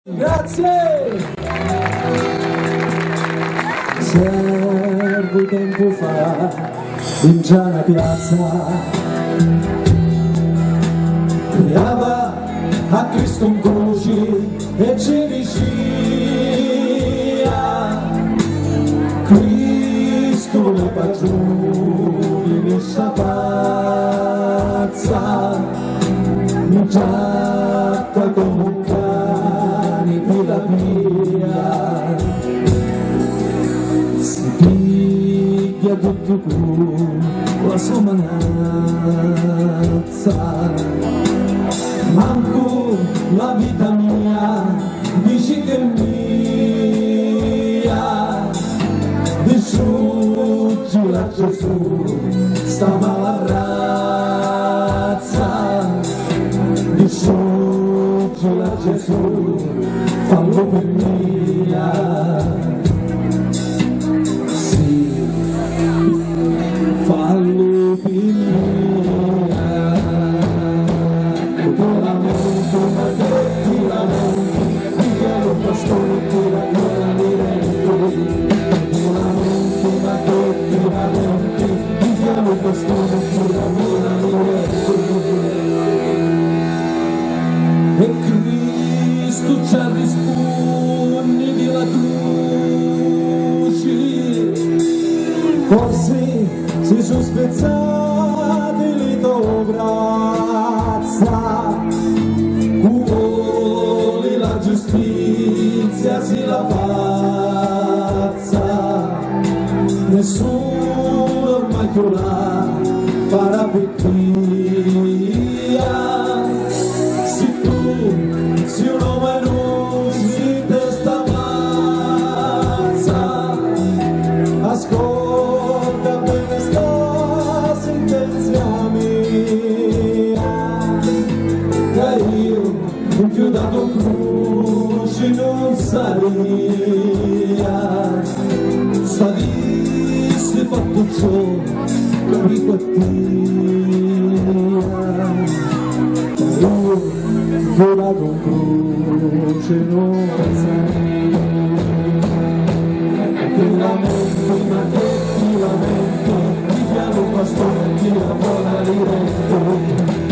Grazie! Servo tempo fa in già una piazza creava a Cristo un croce e ci diceva Cristo le pagioni mi pazza mi tratta come un cane per la via si piglia tutto con la sua manazza manco la vita mia dici che è mia distruggi la Gesù stava la razza distruggi la Gesù fallo per mia sì fallo per mia tu lamento ma che ti lamenti che lo pastore ti la guerra mi rendo tu lamento ma che ti lamenti che lo pastore ti la guerra mi rendo e Cristo ci ha rispondi della croce forse si sono spezzate le tue braccia vuole la giustizia si la faccia nessuno ormai più la farà pecchia se tu sei un uomo non si testa pazza ascolta bene sta sentenzia mia che io ho chiudato croce non saria stadisse fatto ciò capico a te volato un croce non ti lamento ma che ti lamento ti piano pastore ti la vola rirento